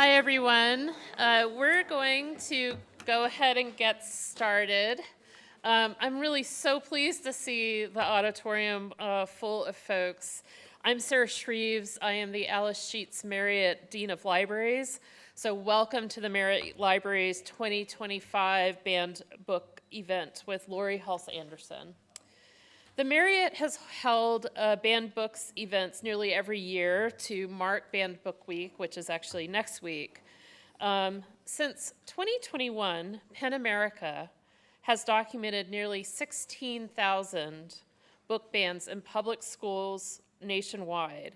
Hi, everyone. We're going to go ahead and get started. I'm really so pleased to see the auditorium full of folks. I'm Sarah Shreves. I am the Alice Sheets Marriott Dean of Libraries. So welcome to the Marriott Library's 2025 Banned Book event with Laurie Halse Anderson. The Marriott has held banned books events nearly every year to mark Banned Book Week, which is actually next week. Since 2021, PEN America has documented nearly 16,000 book bans in public schools nationwide.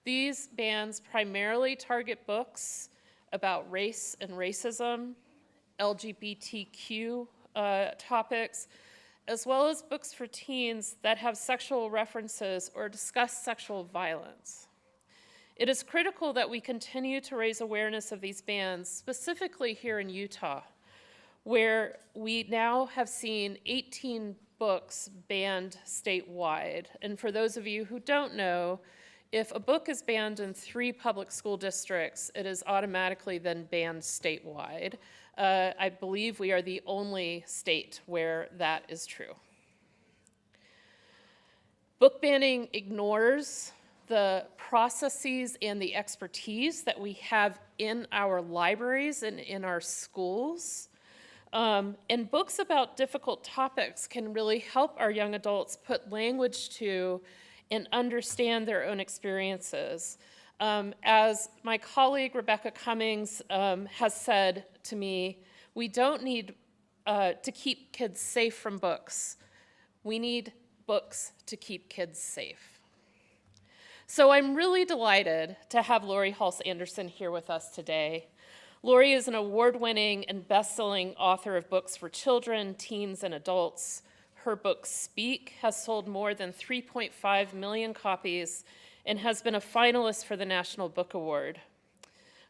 These bans primarily target books about race and racism, LGBTQ topics, as well as books for teens that have sexual references or discuss sexual violence. It is critical that we continue to raise awareness of these bans, specifically here in Utah, where we now have seen 18 books banned statewide. And for those of you who don't know, if a book is banned in 3 public school districts, it is automatically then banned statewide. I believe we are the only state where that is true. Book banning ignores the processes and the expertise that we have in our libraries and in our schools. And books about difficult topics can really help our young adults put language to and understand their own experiences. As my colleague Rebecca Cummings has said to me, we don't need to keep kids safe from books. We need books to keep kids safe. So I'm really delighted to have Laurie Halse Anderson here with us today. Laurie is an award-winning and best-selling author of books for children, teens, and adults. Her book, Speak, has sold more than 3.5 million copies and has been a finalist for the National Book Award.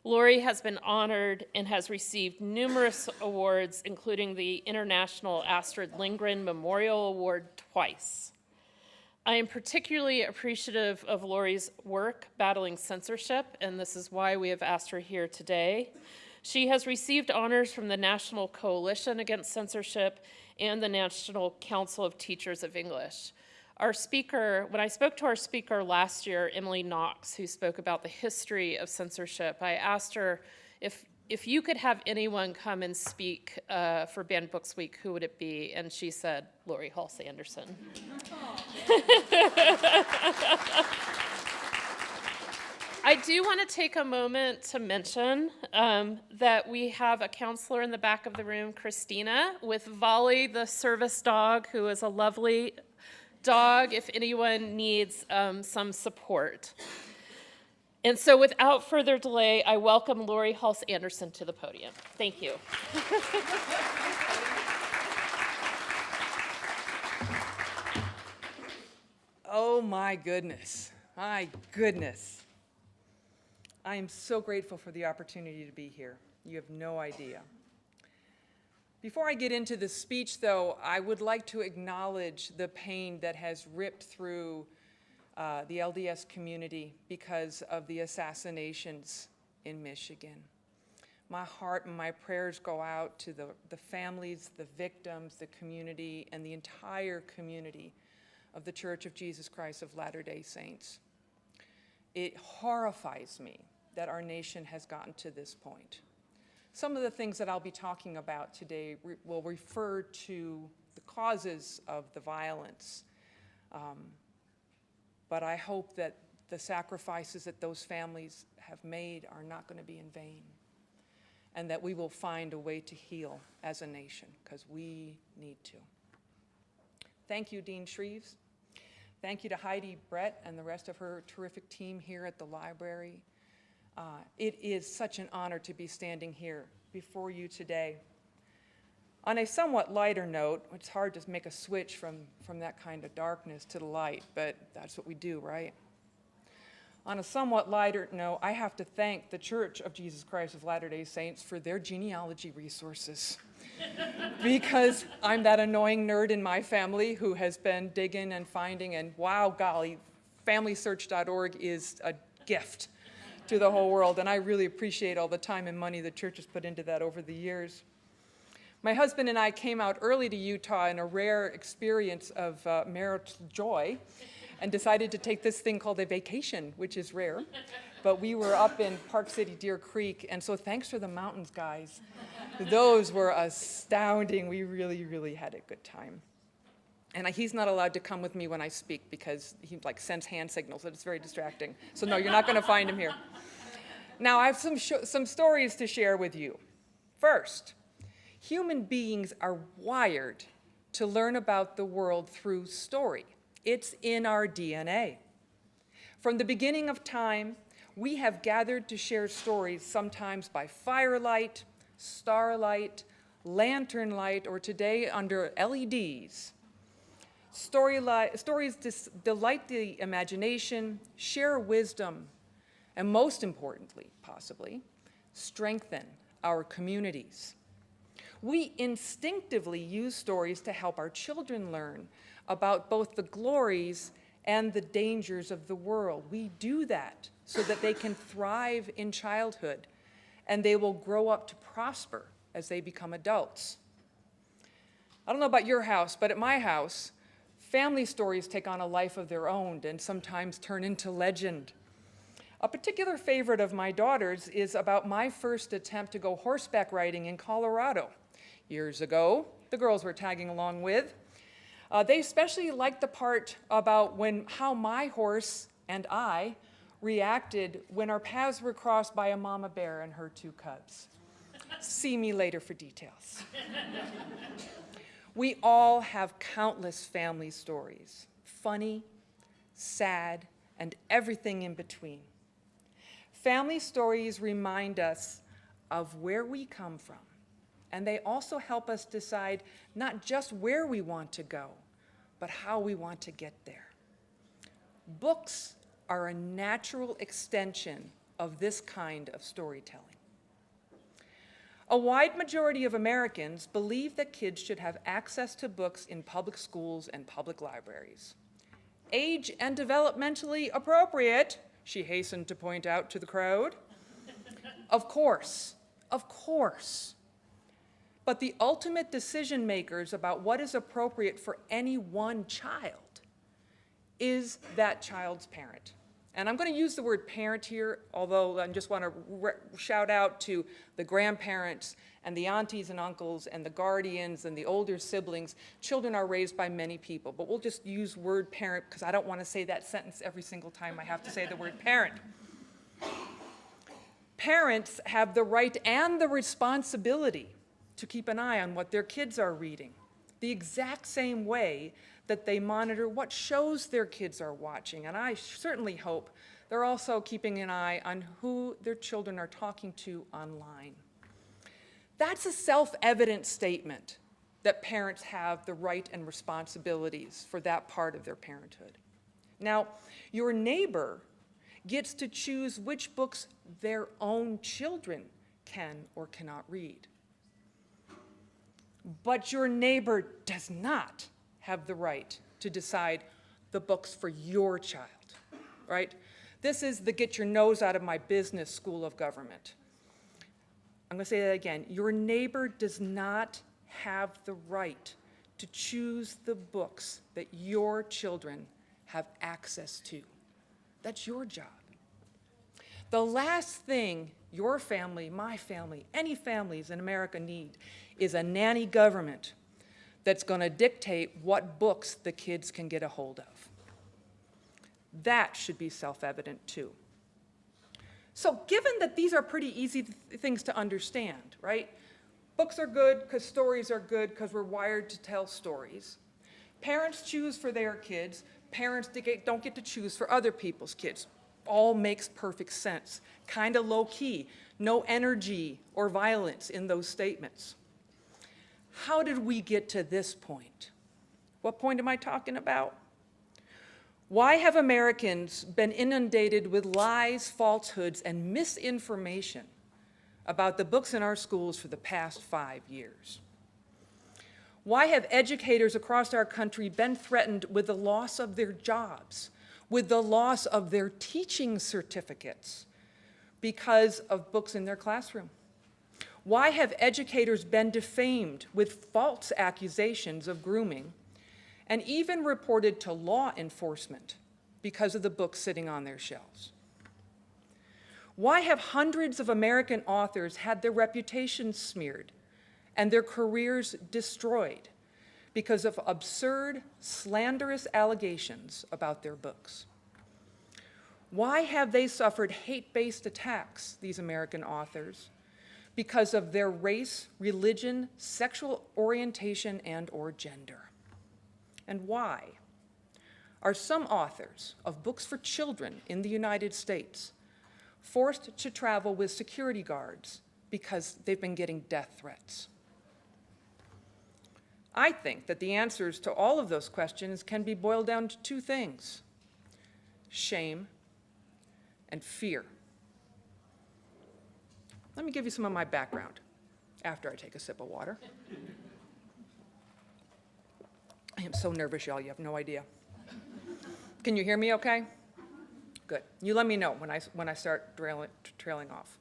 Laurie has been honored and has received numerous awards, including the International Astrid Lindgren Memorial Award twice. I am particularly appreciative of Laurie's work battling censorship, and this is why we have asked her here today. She has received honors from the National Coalition Against Censorship and the National Council of Teachers of English. Our speaker, when I spoke to our speaker last year, Emily Knox, who spoke about the history of censorship, I asked her if you could have anyone come and speak for Banned Books Week, who would it be? And she said, Laurie Halse Anderson. I do want to take a moment to mention that we have a counselor in the back of the room, Christina, with Volley, the service dog, who is a lovely dog if anyone needs some support. And so without further delay, I welcome Laurie Halse Anderson to the podium. Thank you. Oh my goodness, my goodness. I am so grateful for the opportunity to be here. You have no idea. Before I get into the speech, though, I would like to acknowledge the pain that has ripped through the LDS community because of the assassinations in Michigan. My heart and my prayers go out to the families, the victims, the community, and the entire community of the Church of Jesus Christ of Latter-day Saints. It horrifies me that our nation has gotten to this point. Some of the things that I'll be talking about today will refer to the causes of the violence, but I hope that the sacrifices that those families have made are not going to be in vain, and that we will find a way to heal as a nation, because we need to. Thank you, Dean Shreves. Thank you to Heidi Brett and the rest of her terrific team here at the library. It is such an honor to be standing here before you today. On a somewhat lighter note, it's hard to make a switch from that kind of darkness to the light, but that's what we do, right? On a somewhat lighter note, I have to thank the Church of Jesus Christ of Latter-day Saints for their genealogy resources. Because I'm that annoying nerd in my family who has been digging and finding, and wow, golly, FamilySearch.org is a gift to the whole world, and I really appreciate all the time and money the church has put into that over the years. My husband and I came out early to Utah in a rare experience of marital joy and decided to take this thing called a vacation, which is rare. But we were up in Park City, Deer Creek, and so thanks for the mountains, guys. Those were astounding. We really, really had a good time. And he's not allowed to come with me when I speak because he sends hand signals, and it's very distracting. So no, you're not going to find him here. Now, I have some stories to share with you. First, human beings are wired to learn about the world through story. It's in our DNA. From the beginning of time, we have gathered to share stories, sometimes by firelight, starlight, lantern light, or today under LEDs. Stories delight the imagination, share wisdom, and most importantly, possibly, strengthen our communities. We instinctively use stories to help our children learn about both the glories and the dangers of the world. We do that so that they can thrive in childhood and they will grow up to prosper as they become adults. I don't know about your house, but at my house, family stories take on a life of their own and sometimes turn into legend. A particular favorite of my daughter's is about my first attempt to go horseback riding in Colorado. Years ago, the girls were tagging along with. They especially liked the part about how my horse and I reacted when our paths were crossed by a mama bear and her 2 cubs. See me later for details. We all have countless family stories, funny, sad, and everything in between. Family stories remind us of where we come from, and they also help us decide not just where we want to go, but how we want to get there. Books are a natural extension of this kind of storytelling. A wide majority of Americans believe that kids should have access to books in public schools and public libraries. Age and developmentally appropriate, she hastened to point out to the crowd. Of course. But the ultimate decision makers about what is appropriate for any one child is that child's parent. And I'm going to use the word parent here, although I just want to shout out to the grandparents and the aunties and uncles and the guardians and the older siblings. Children are raised by many people, but we'll just use word parent because I don't want to say that sentence every single time I have to say the word parent. Parents have the right and the responsibility to keep an eye on what their kids are reading, the exact same way that they monitor what shows their kids are watching. And I certainly hope they're also keeping an eye on who their children are talking to online. That's a self-evident statement that parents have the right and responsibilities for that part of their parenthood. Now, your neighbor gets to choose which books their own children can or cannot read. But your neighbor does not have the right to decide the books for your child, right? This is the get your nose out of my business school of government. I'm going to say that again. Your neighbor does not have the right to choose the books that your children have access to. That's your job. The last thing your family, my family, any families in America need is a nanny government that's going to dictate what books the kids can get a hold of. That should be self-evident too. So given that these are pretty easy things to understand, right? Books are good because stories are good because we're wired to tell stories. Parents choose for their kids. Parents don't get to choose for other people's kids. All makes perfect sense. Kind of low-key. No energy or violence in those statements. How did we get to this point? What point am I talking about? Why have Americans been inundated with lies, falsehoods, and misinformation about the books in our schools for the past 5 years? Why have educators across our country been threatened with the loss of their jobs, with the loss of their teaching certificates, Because of books in their classroom? Why have educators been defamed with false accusations of grooming and even reported to law enforcement because of the books sitting on their shelves? Why have hundreds of American authors had their reputations smeared and their careers destroyed because of absurd, slanderous allegations about their books? Why have they suffered hate-based attacks, these American authors, because of their race, religion, sexual orientation, and/or gender? And why are some authors of books for children in the United States forced to travel with security guards because they've been getting death threats? I think that the answers to all of those questions can be boiled down to two things: shame and fear. Let me give you some of my background after I take a sip of water. I am so nervous, y'all, you have no idea. Can you hear me okay? Good. You let me know when I start trailing off.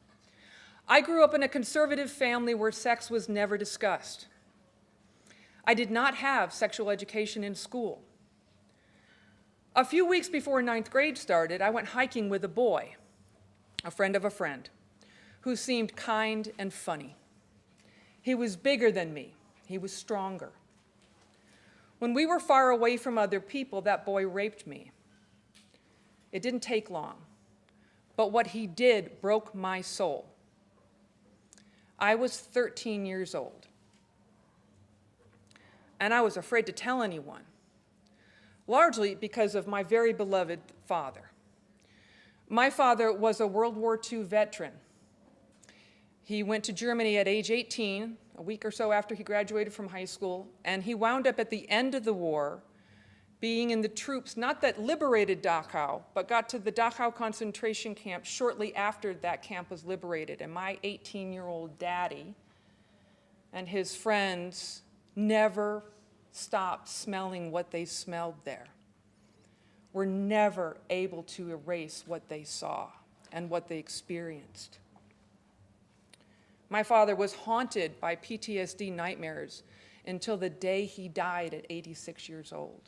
I grew up in a conservative family where sex was never discussed. I did not have sexual education in school. A few weeks before ninth grade started, I went hiking with a boy, a friend of a friend, who seemed kind and funny. He was bigger than me. He was stronger. When we were far away from other people, that boy raped me. It didn't take long, but what he did broke my soul. I was 13 years old, and I was afraid to tell anyone, largely because of my very beloved father. My father was a World War II veteran. He went to Germany at age 18, a week or so after he graduated from high school, and he wound up at the end of the war being in the troops, not that liberated Dachau, but got to the Dachau concentration camp shortly after that camp was liberated. And my 18-year-old daddy and his friends never stopped smelling what they smelled there. Were never able to erase what they saw and what they experienced. My father was haunted by PTSD nightmares until the day he died at 86 years old.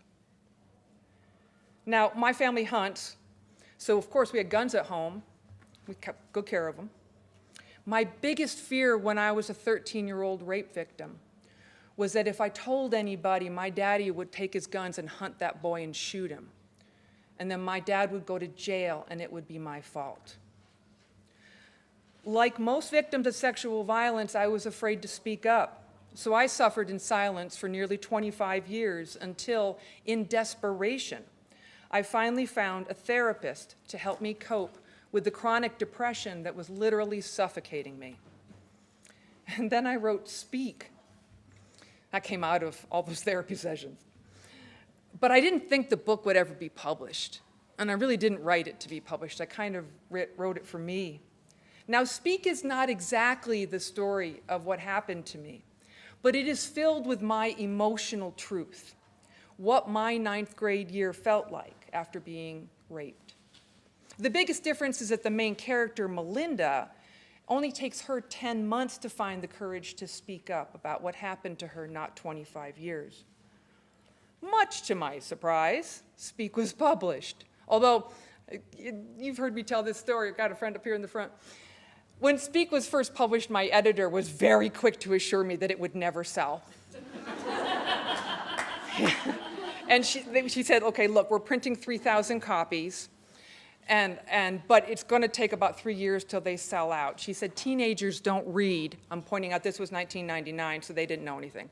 Now, my family hunts, so of course we had guns at home. We kept good care of them. My biggest fear when I was a 13-year-old rape victim was that if I told anybody, my daddy would take his guns and hunt that boy and shoot him. And then my dad would go to jail and it would be my fault. Like most victims of sexual violence, I was afraid to speak up. So I suffered in silence for nearly 25 years until, in desperation, I finally found a therapist to help me cope with the chronic depression that was literally suffocating me. And then I wrote Speak. That came out of all those therapy sessions. But I didn't think the book would ever be published. And I really didn't write it to be published. I kind of wrote it for me. Now, Speak is not exactly the story of what happened to me, but it is filled with my emotional truth, what my ninth grade year felt like after being raped. The biggest difference is that the main character, Melinda, only takes her 10 months to find the courage to speak up about what happened to her not 25 years. Much to my surprise, Speak was published. Although, you've heard me tell this story, I've got a friend up here in the front. When Speak was first published, my editor was very quick to assure me that it would never sell. And she said, okay, look, we're printing 3,000 copies, but it's going to take about 3 years till they sell out. She said, teenagers don't read. I'm pointing out this was 1999, so they didn't know anything.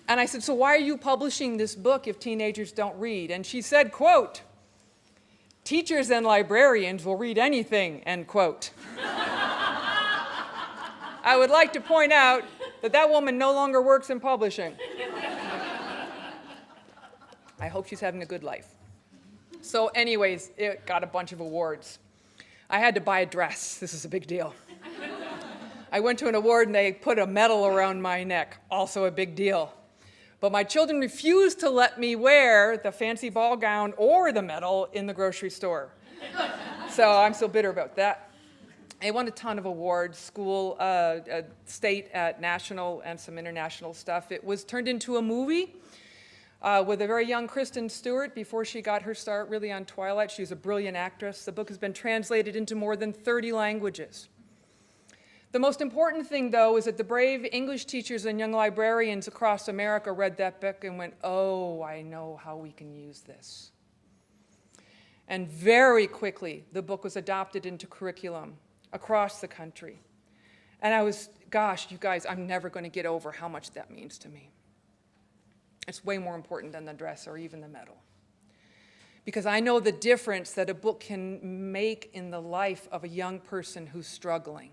And I said, so why are you publishing this book if teenagers don't read? And she said, quote, teachers and librarians will read anything, end quote. I would like to point out that that woman no longer works in publishing. I hope she's having a good life. So anyways, it got a bunch of awards. I had to buy a dress. This is a big deal. I went to an award and they put a medal around my neck. Also a big deal. But my children refused to let me wear the fancy ball gown or the medal in the grocery store. So I'm still bitter about that. I won a ton of awards, school, state, national, and some international stuff. It was turned into a movie with a very young Kristen Stewart before she got her start really on Twilight. She was a brilliant actress. The book has been translated into more than 30 languages. The most important thing, though, is that the brave English teachers and young librarians across America read that book and went, oh, I know how we can use this. And very quickly, the book was adopted into curriculum across the country. And I was, gosh, you guys, I'm never going to get over how much that means to me. It's way more important than the dress or even the medal. Because I know the difference that a book can make in the life of a young person who's struggling.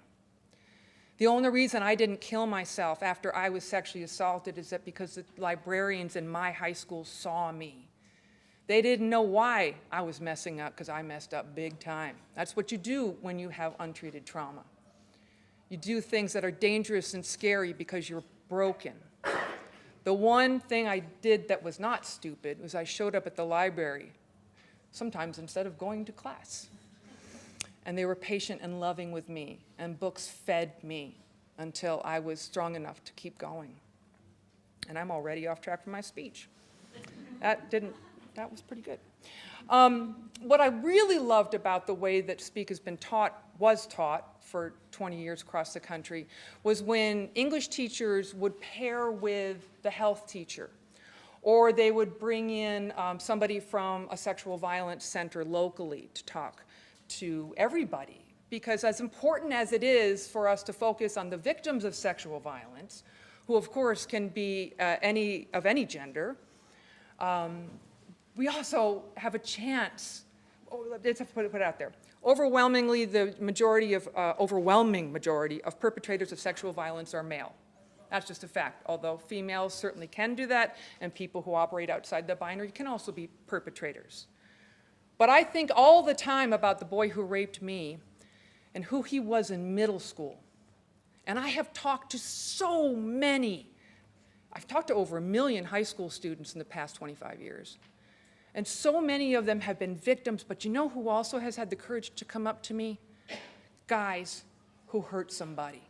The only reason I didn't kill myself after I was sexually assaulted is that because the librarians in my high school saw me. They didn't know why I was messing up, because I messed up big time. That's what you do when you have untreated trauma. You do things that are dangerous and scary because you're broken. The one thing I did that was not stupid was I showed up at the library, sometimes instead of going to class. And they were patient and loving with me, and books fed me until I was strong enough to keep going. And I'm already off track from my speech. That was pretty good. What I really loved about the way that Speak has been was taught for 20 years across the country, was when English teachers would pair with the health teacher, or they would bring in somebody from a sexual violence center locally to talk to everybody. Because as important as it is for us to focus on the victims of sexual violence, who of course can be of any gender, we also have a chance, let's put it out there. Overwhelmingly, the overwhelming majority of perpetrators of sexual violence are male. That's just a fact, although females certainly can do that, and people who operate outside the binary can also be perpetrators. But I think all the time about the boy who raped me and who he was in middle school. And I have talked to so many. I've talked to over 1 million high school students in the past 25 years. And so many of them have been victims, but you know who also has had the courage to come up to me? Guys who hurt somebody.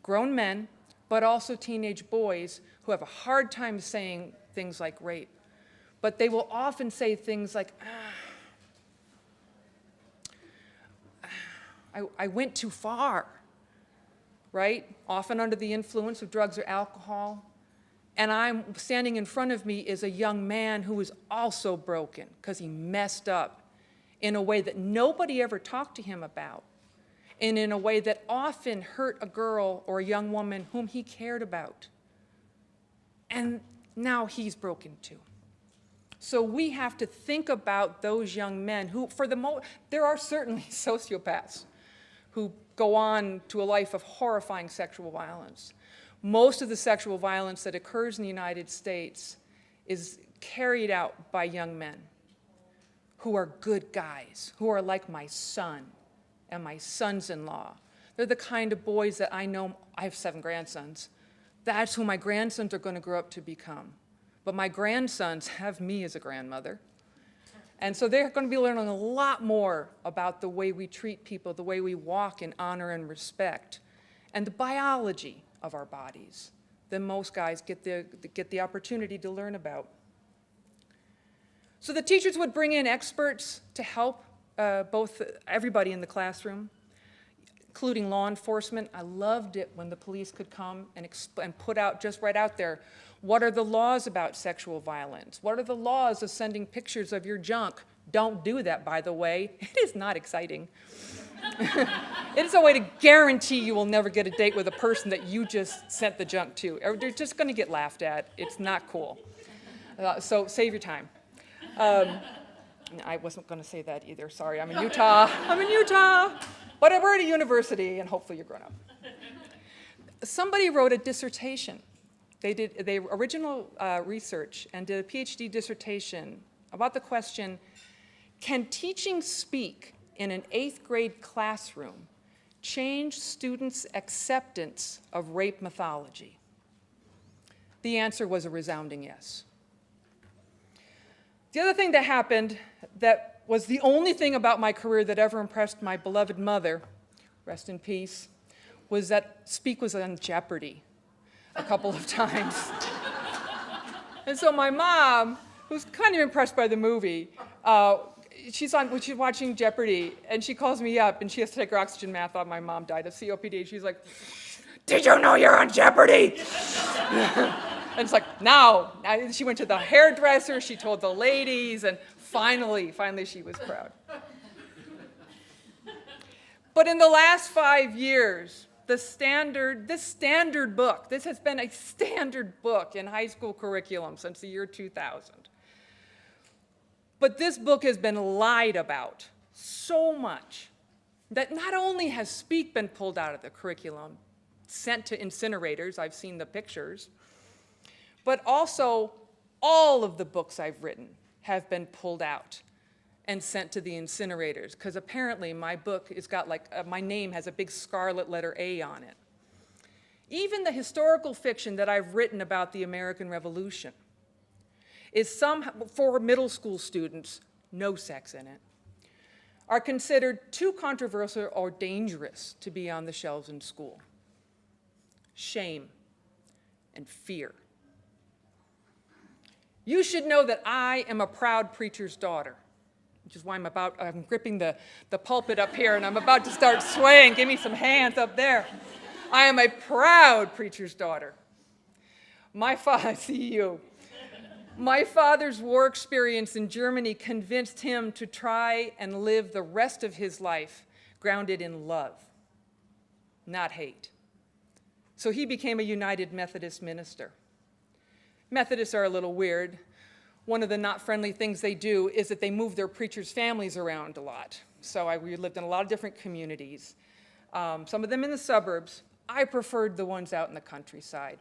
Grown men, but also teenage boys who have a hard time saying things like rape. But they will often say things like, I went too far, right? Often under the influence of drugs or alcohol. And I'm standing in front of me is a young man who is also broken because he messed up in a way that nobody ever talked to him about, and in a way that often hurt a girl or a young woman whom he cared about. And now he's broken too. So we have to think about those young men who, there are certainly sociopaths who go on to a life of horrifying sexual violence. Most of the sexual violence that occurs in the United States is carried out by young men who are good guys, who are like my son and my sons-in-law. They're the kind of boys that I know. I have 7 grandsons. That's who my grandsons are going to grow up to become. But my grandsons have me as a grandmother. And so they're going to be learning a lot more about the way we treat people, the way we walk in honor and respect, and the biology of our bodies than most guys get the opportunity to learn about. So the teachers would bring in experts to help everybody in the classroom, including law enforcement. I loved it when the police could come and put out, just right out there, what are the laws about sexual violence? What are the laws of sending pictures of your junk? Don't do that, by the way. It is not exciting. It is a way to guarantee you will never get a date with a person that you just sent the junk to. They're just going to get laughed at. It's not cool. So save your time. I wasn't going to say that either. Sorry, I'm in Utah. But we're at a university, and hopefully you're grown up. Somebody wrote a dissertation. They did original research and did a PhD dissertation about the question, can teaching Speak in an 8th grade classroom change students' acceptance of rape mythology? The answer was a resounding yes. The other thing that happened that was the only thing about my career that ever impressed my beloved mother rest in peace, was that Speak was on Jeopardy a couple of times. And so my mom, who's kind of impressed by the movie, she's watching Jeopardy, and she calls me up, and she has to take her oxygen mask off. My mom died of COPD. She's like, "Did you know you're on Jeopardy?" And it's like, no. She went to the hairdresser, she told the ladies, and finally she was proud. But in the last 5 years, this standard book, this has been a standard book in high school curriculum since the year 2000. But this book has been lied about so much that not only has Speak been pulled out of the curriculum, sent to incinerators, I've seen the pictures, but also all of the books I've written have been pulled out and sent to the incinerators, because apparently my book has got my name has a big scarlet letter A on it. Even the historical fiction that I've written about the American Revolution is for middle school students, no sex in it, are considered too controversial or dangerous to be on the shelves in school. Shame and fear. You should know that I am a proud preacher's daughter, which is why I'm gripping the pulpit up here, and I'm about to start swaying. Give me some hands up there. I am a proud preacher's daughter. My father's war experience in Germany convinced him to try and live the rest of his life grounded in love, not hate. So he became a United Methodist minister. Methodists are a little weird. One of the not friendly things they do is that they move their preachers' families around a lot. So we lived in a lot of different communities, some of them in the suburbs. I preferred the ones out in the countryside.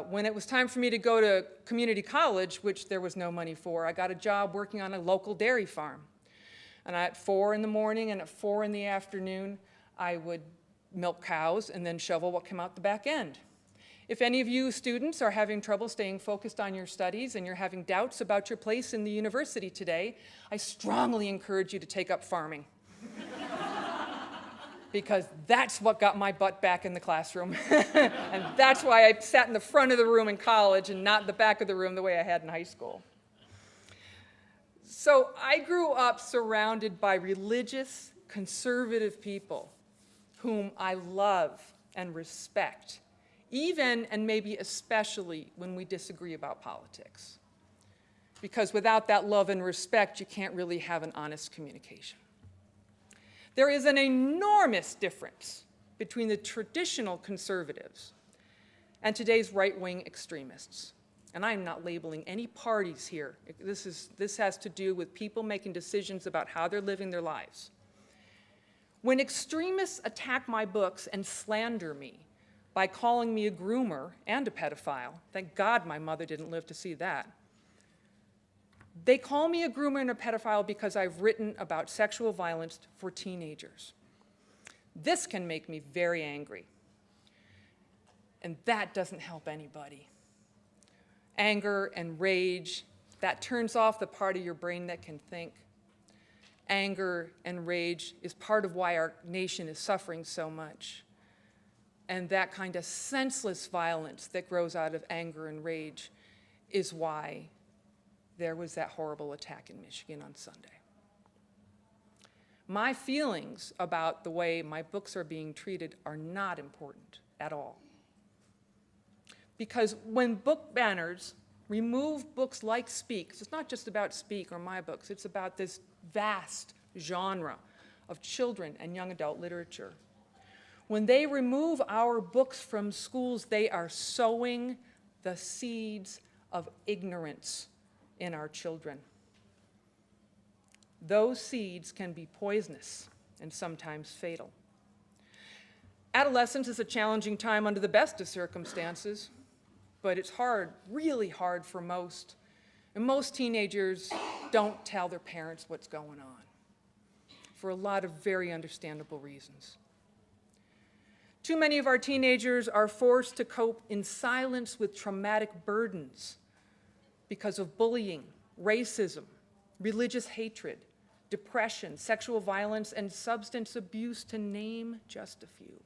When it was time for me to go to community college, which there was no money for, I got a job working on a local dairy farm. And at 4 in the morning and at 4 in the afternoon, I would milk cows and then shovel what came out the back end. If any of you students are having trouble staying focused on your studies and you're having doubts about your place in the university today, I strongly encourage you to take up farming. Because that's what got my butt back in the classroom. And that's why I sat in the front of the room in college and not the back of the room the way I had in high school. So I grew up surrounded by religious, conservative people whom I love and respect, even and maybe especially when we disagree about politics. Because without that love and respect, you can't really have an honest communication. There is an enormous difference between the traditional conservatives and today's right-wing extremists. And I'm not labeling any parties here. This has to do with people making decisions about how they're living their lives. When extremists attack my books and slander me by calling me a groomer and a pedophile, thank God my mother didn't live to see that. They call me a groomer and a pedophile because I've written about sexual violence for teenagers. This can make me very angry. And that doesn't help anybody. Anger and rage, that turns off the part of your brain that can think. Anger and rage is part of why our nation is suffering so much. And that kind of senseless violence that grows out of anger and rage is why there was that horrible attack in Michigan on Sunday. My feelings about the way my books are being treated are not important at all. Because when book banners remove books like Speak, it's not just about Speak or my books, it's about this vast genre of children and young adult literature. When they remove our books from schools, they are sowing the seeds of ignorance in our children. Those seeds can be poisonous and sometimes fatal. Adolescence is a challenging time under the best of circumstances, but it's hard, really hard for most. And most teenagers don't tell their parents what's going on for a lot of very understandable reasons. Too many of our teenagers are forced to cope in silence with traumatic burdens because of bullying, racism, religious hatred, depression, sexual violence, and substance abuse, to name just a few.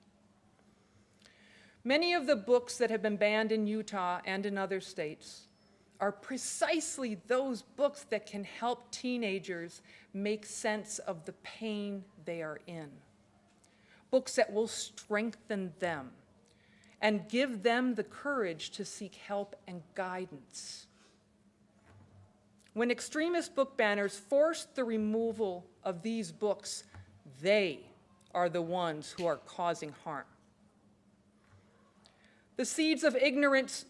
Many of the books that have been banned in Utah and in other states are precisely those books that can help teenagers make sense of the pain they are in. Books that will strengthen them and give them the courage to seek help and guidance. When extremist book banners force the removal of these books, they are the ones who are causing harm. The seeds of ignorance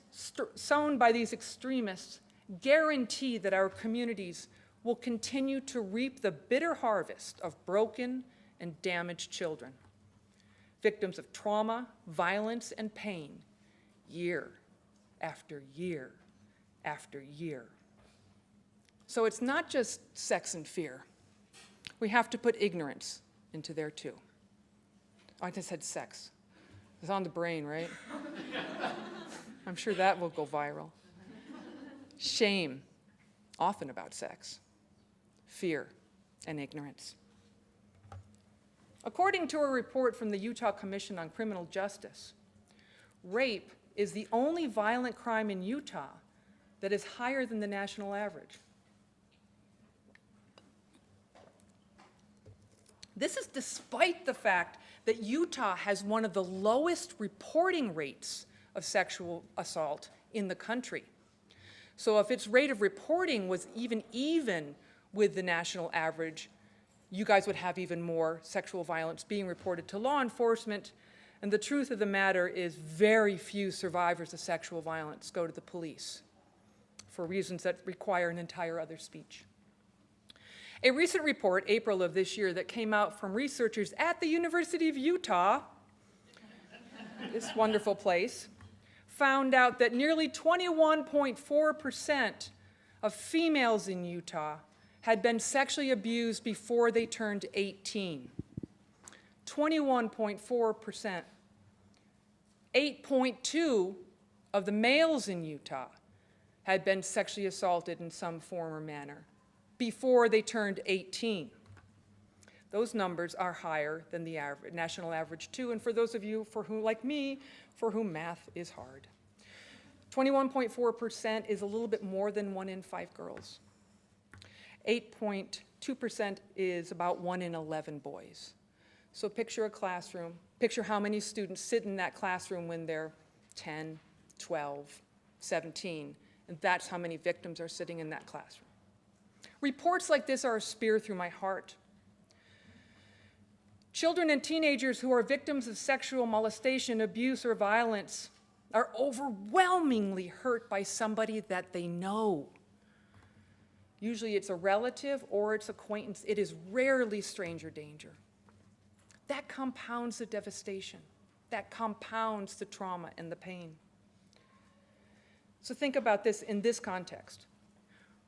sown by these extremists guarantee that our communities will continue to reap the bitter harvest of broken and damaged children, victims of trauma, violence, and pain, year after year after year. So it's not just sex and fear. We have to put ignorance into there too. Oh, I just said sex. It's on the brain, right? I'm sure that will go viral. Shame, often about sex. Fear and ignorance. According to a report from the Utah Commission on Criminal Justice, rape is the only violent crime in Utah that is higher than the national average. This is despite the fact that Utah has one of the lowest reporting rates of sexual assault in the country. So if its rate of reporting was even with the national average, you guys would have even more sexual violence being reported to law enforcement. And the truth of the matter is very few survivors of sexual violence go to the police for reasons that require an entire other speech. A recent report, April of this year, that came out from researchers at the University of Utah, this wonderful place, found out that nearly 21.4% of females in Utah had been sexually abused before they turned 18. 21.4%. 8.2% of the males in Utah had been sexually assaulted in some form or manner before they turned 18. Those numbers are higher than the national average too, and for those of you like me, for whom math is hard. 21.4% is a little bit more than 1 in 5 girls. 8.2% is about 1 in 11 boys. So picture a classroom, picture how many students sit in that classroom when they're 10, 12, 17, and that's how many victims are sitting in that classroom. Reports like this are a spear through my heart. Children and teenagers who are victims of sexual molestation, abuse, or violence are overwhelmingly hurt by somebody that they know. Usually it's a relative or it's acquaintance. It is rarely stranger danger. That compounds the devastation. That compounds the trauma and the pain. So think about this in this context.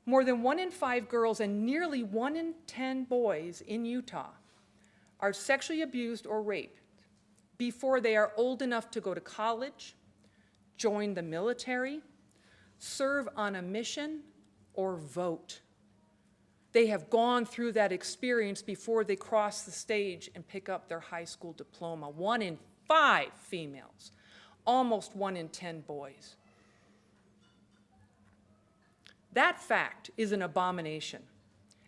More than 1 in 5 girls and nearly 1 in 10 boys in Utah are sexually abused or raped before they are old enough to go to college, join the military, serve on a mission, or vote. They have gone through that experience before they cross the stage and pick up their high school diploma. 1 in 5 females, almost 1 in 10 boys. That fact is an abomination,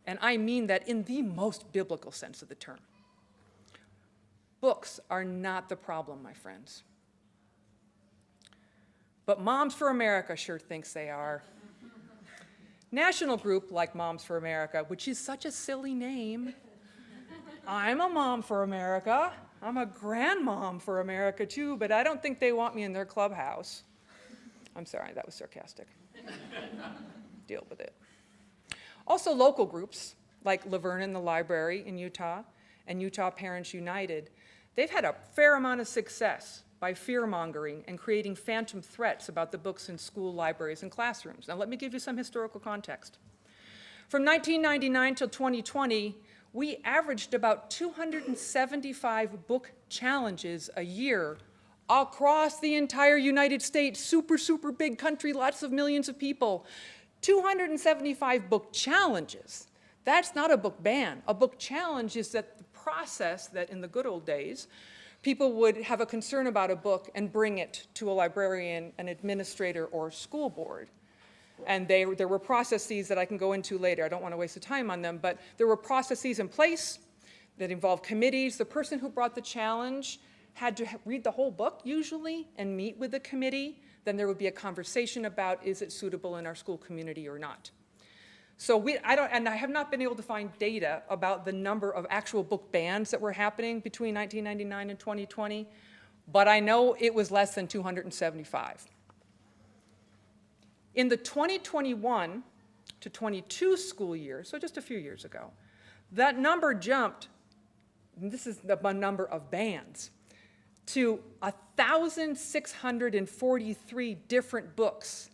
and I mean that in the most biblical sense of the term. Books are not the problem, my friends. But Moms for America sure thinks they are. National group like Moms for America, which is such a silly name. I'm a mom for America. I'm a grandmom for America too, but I don't think they want me in their clubhouse. I'm sorry, that was sarcastic. Deal with it. Also local groups like Laverne and the Library in Utah and Utah Parents United, they've had a fair amount of success by fear-mongering and creating phantom threats about the books in school libraries and classrooms. Now let me give you some historical context. From 1999 till 2020, we averaged about 275 book challenges a year across the entire United States, super, super big country, lots of millions of people. 275 book challenges. That's not a book ban. A book challenge is that the process that in the good old days, people would have a concern about a book and bring it to a librarian, an administrator, or a school board. And there were processes that I can go into later. I don't want to waste the time on them, but there were processes in place that involved committees. The person who brought the challenge had to read the whole book, usually, and meet with the committee. Then there would be a conversation about, is it suitable in our school community or not? So I have not been able to find data about the number of actual book bans that were happening between 1999 and 2020, but I know it was less than 275. In the 2021 to 22 school year, so just a few years ago, that number jumped, and this is the number of bans, to 1,643 different books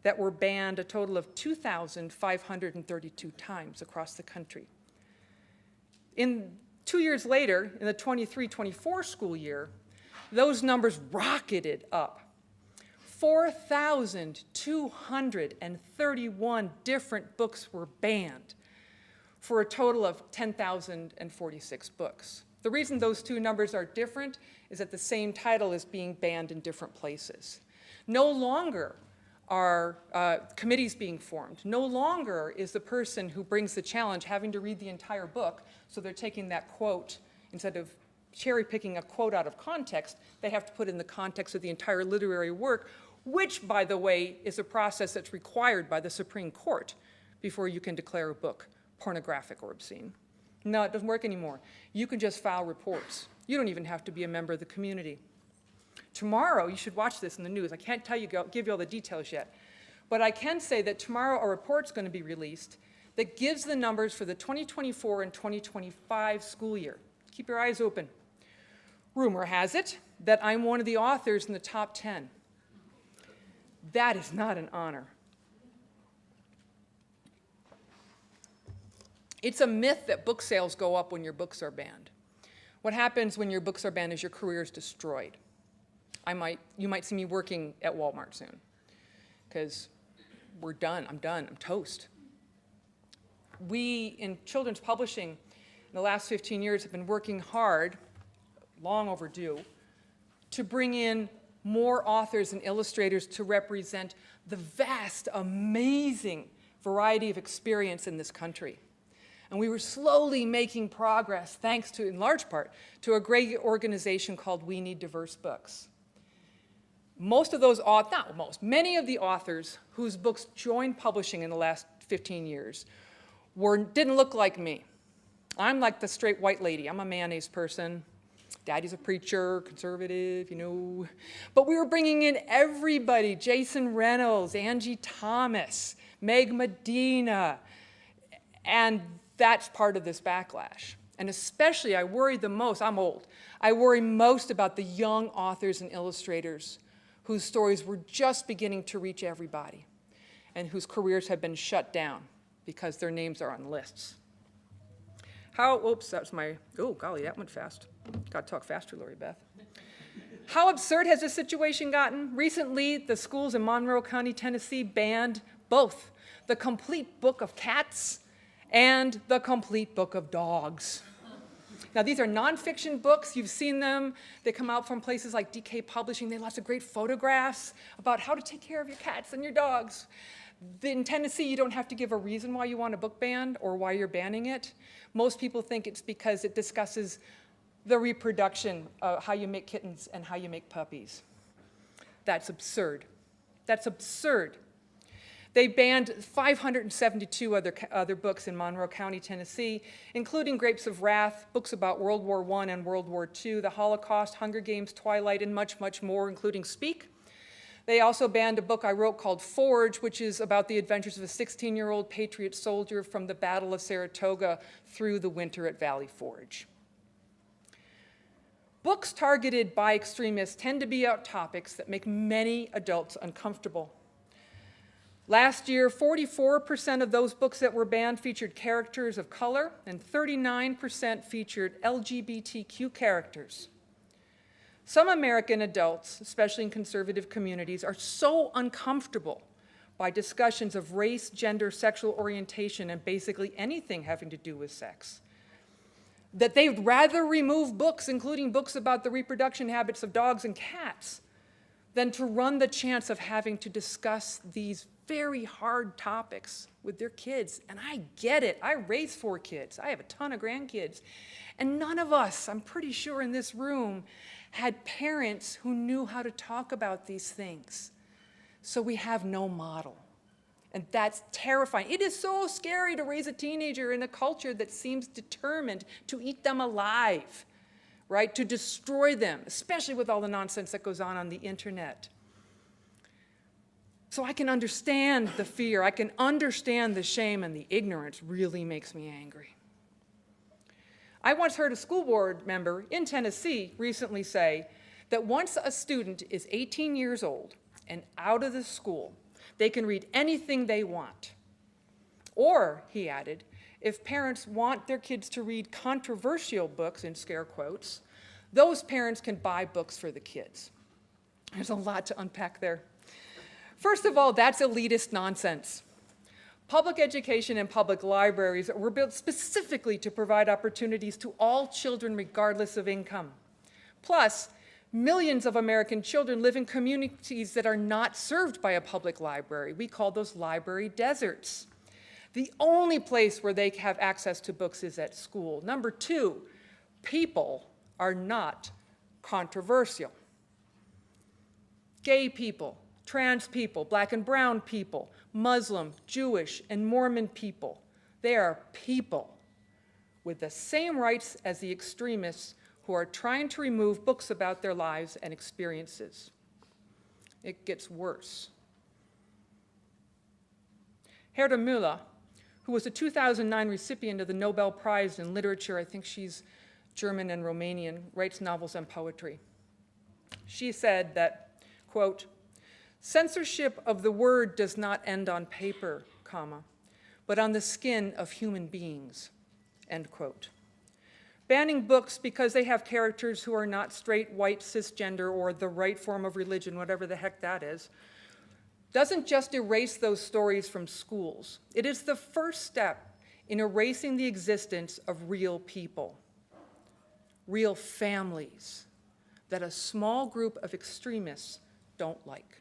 that were banned, a total of 2,532 times across the country. 2 years later, in the 23-24 school year, those numbers rocketed up. 4,231 different books were banned for a total of 10,046 books. The reason those two numbers are different is that the same title is being banned in different places. No longer are committees being formed. No longer is the person who brings the challenge having to read the entire book, so they're taking that quote, instead of cherry picking a quote out of context, they have to put in the context of the entire literary work, which, by the way, is a process that's required by the Supreme Court before you can declare a book pornographic or obscene. No, it doesn't work anymore. You can just file reports. You don't even have to be a member of the community. Tomorrow, you should watch this in the news. I can't give you all the details yet, but I can say that tomorrow a report's going to be released that gives the numbers for the 2024 and 2025 school year. Keep your eyes open. Rumor has it that I'm one of the authors in the top 10. That is not an honor. It's a myth that book sales go up when your books are banned. What happens when your books are banned is your career is destroyed. You might see me working at Walmart soon, because we're done. I'm done. I'm toast. We, in children's publishing, in the last 15 years, have been working hard, long overdue, to bring in more authors and illustrators to represent the vast, amazing variety of experience in this country. And we were slowly making progress, thanks to, in large part, to a great organization called We Need Diverse Books. Most of those authors, not most, many of the authors whose books joined publishing in the last 15 years didn't look like me. I'm like the straight white lady. I'm a mayonnaise person. Daddy's a preacher, conservative, you know. But we were bringing in everybody, Jason Reynolds, Angie Thomas, Meg Medina, and that's part of this backlash. And especially, I worry the most, I'm old, I worry most about the young authors and illustrators whose stories were just beginning to reach everybody and whose careers have been shut down because their names are on lists. Oops, that's my, oh golly, that went fast. Gotta talk faster, Laurie Beth. How absurd has this situation gotten? Recently, the schools in Monroe County, Tennessee banned both the complete book of cats and the complete book of dogs. Now, these are nonfiction books. You've seen them. They come out from places like DK Publishing. They have lots of great photographs about how to take care of your cats and your dogs. In Tennessee, you don't have to give a reason why you want a book banned or why you're banning it. Most people think it's because it discusses the reproduction of how you make kittens and how you make puppies. That's absurd. That's absurd. They banned 572 other books in Monroe County, Tennessee, including Grapes of Wrath, books about World War I and World War II, the Holocaust, Hunger Games, Twilight, and much, much more, including Speak. They also banned a book I wrote called Forge, which is about the adventures of a 16-year-old patriot soldier from the Battle of Saratoga through the winter at Valley Forge. Books targeted by extremists tend to be about topics that make many adults uncomfortable. Last year, 44% of those books that were banned featured characters of color, and 39% featured LGBTQ characters. Some American adults, especially in conservative communities, are so uncomfortable by discussions of race, gender, sexual orientation, and basically anything having to do with sex. That they'd rather remove books, including books about the reproduction habits of dogs and cats, than to run the chance of having to discuss these very hard topics with their kids. And I get it. I raised 4 kids. I have a ton of grandkids. And none of us, I'm pretty sure in this room, had parents who knew how to talk about these things. So we have no model. And that's terrifying. It is so scary to raise a teenager in a culture that seems determined to eat them alive, right? To destroy them, especially with all the nonsense that goes on the internet. So I can understand the fear. I can understand the shame, and the ignorance really makes me angry. I once heard a school board member in Tennessee recently say that once a student is 18 years old and out of the school, they can read anything they want. Or, he added, if parents want their kids to read controversial books, in scare quotes, those parents can buy books for the kids. There's a lot to unpack there. First of all, that's elitist nonsense. Public education and public libraries were built specifically to provide opportunities to all children regardless of income. Plus, millions of American children live in communities that are not served by a public library. We call those library deserts. The only place where they have access to books is at school. Number 2, people are not controversial. Gay people, trans people, black and brown people, Muslim, Jewish, and Mormon people, they are people with the same rights as the extremists who are trying to remove books about their lives and experiences. It gets worse. Herta Müller, who was a 2009 recipient of the Nobel Prize in Literature, I think she's German and Romanian, writes novels and poetry. She said that, quote, censorship of the word does not end on paper, comma, but on the skin of human beings, end quote. Banning books because they have characters who are not straight, white, cisgender, or the right form of religion, whatever the heck that is, doesn't just erase those stories from schools. It is the first step in erasing the existence of real people, real families that a small group of extremists don't like.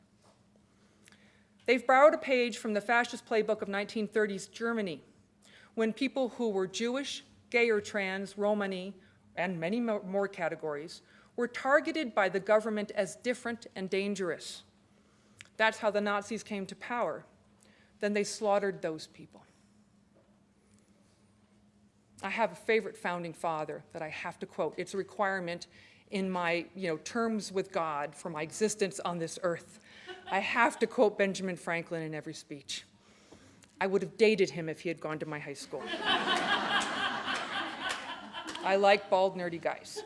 They've borrowed a page from the fascist playbook of 1930s Germany, when people who were Jewish, gay or trans, Romani, and many more categories were targeted by the government as different and dangerous. That's how the Nazis came to power. Then they slaughtered those people. I have a favorite founding father that I have to quote. It's a requirement in my terms with God for my existence on this earth. I have to quote Benjamin Franklin in every speech. I would have dated him if he had gone to my high school. I like bald, nerdy guys.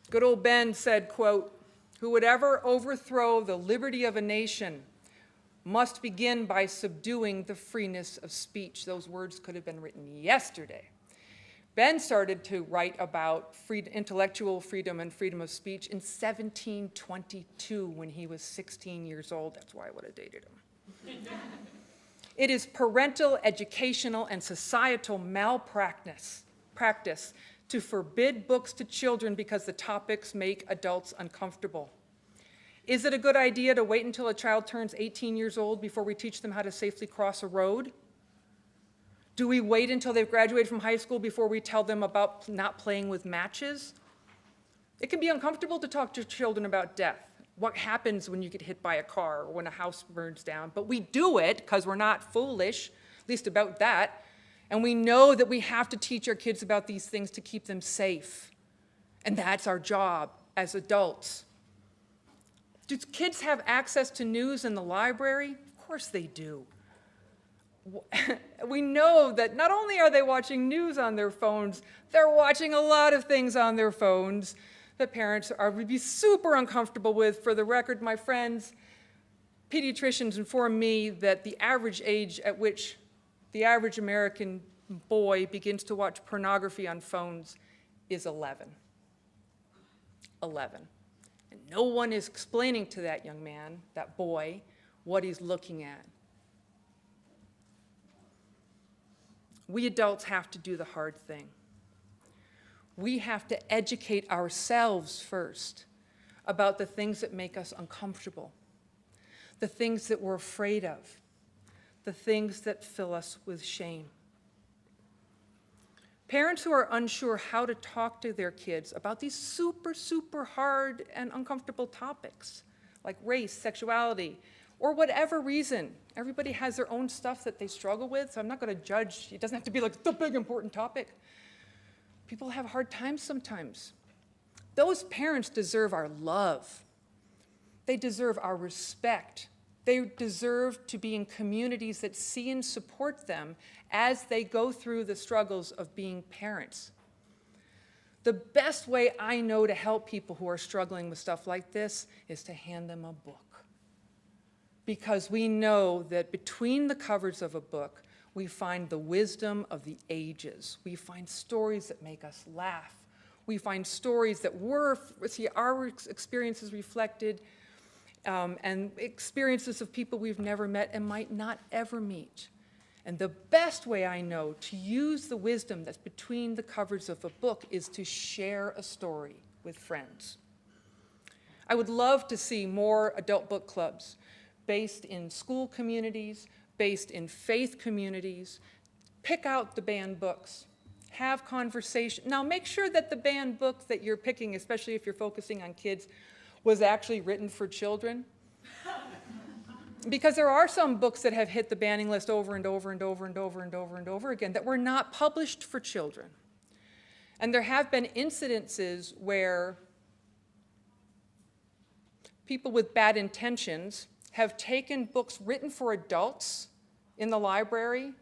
Good old Ben said, quote, who would ever overthrow the liberty of a nation must begin by subduing the freeness of speech. Those words could have been written yesterday. Ben started to write about intellectual freedom and freedom of speech in 1722 when he was 16 years old. That's why I would have dated him. It is parental, educational, and societal malpractice to forbid books to children because the topics make adults uncomfortable. Is it a good idea to wait until a child turns 18 years old before we teach them how to safely cross a road? Do we wait until they've graduated from high school before we tell them about not playing with matches? It can be uncomfortable to talk to children about death, what happens when you get hit by a car or when a house burns down, but we do it because we're not foolish, at least about that, and we know that we have to teach our kids about these things to keep them safe, and that's our job as adults. Do kids have access to news in the library? Of course they do. We know that not only are they watching news on their phones, they're watching a lot of things on their phones that parents would be super uncomfortable with. For the record, my friends, pediatricians inform me that the average age at which the average American boy begins to watch pornography on phones is 11. 11. And no one is explaining to that young man, that boy, what he's looking at. We adults have to do the hard thing. We have to educate ourselves first about the things that make us uncomfortable, the things that we're afraid of, the things that fill us with shame. Parents who are unsure how to talk to their kids about these super, super hard and uncomfortable topics, like race, sexuality, or whatever reason. Everybody has their own stuff that they struggle with, so I'm not going to judge. It doesn't have to be like the big, important topic. People have hard times sometimes. Those parents deserve our love. They deserve our respect. They deserve to be in communities that see and support them as they go through the struggles of being parents. The best way I know to help people who are struggling with stuff like this is to hand them a book. Because we know that between the covers of a book, we find the wisdom of the ages. We find stories that make us laugh. We find stories that see our experiences reflected, and experiences of people we've never met and might not ever meet. And the best way I know to use the wisdom that's between the covers of a book is to share a story with friends. I would love to see more adult book clubs based in school communities, based in faith communities. Pick out the banned books. Have conversation. Now make sure that the banned book that you're picking, especially if you're focusing on kids, was actually written for children. Because there are some books that have hit the banning list over and over and over and over and over and over again that were not published for children. And there have been incidences where people with bad intentions have taken books written for adults in the library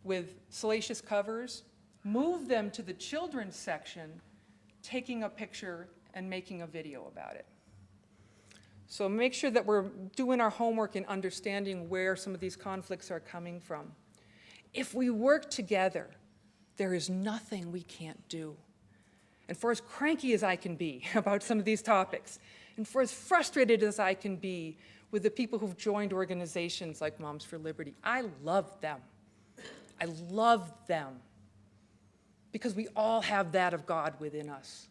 with salacious covers, moved them to the children's section, taking a picture and making a video about it. So make sure that we're doing our homework in understanding where some of these conflicts are coming from. If we work together, there is nothing we can't do. And for as cranky as I can be about some of these topics, and for as frustrated as I can be with the people who've joined organizations like Moms for Liberty, I love them. I love them because we all have that of God within us.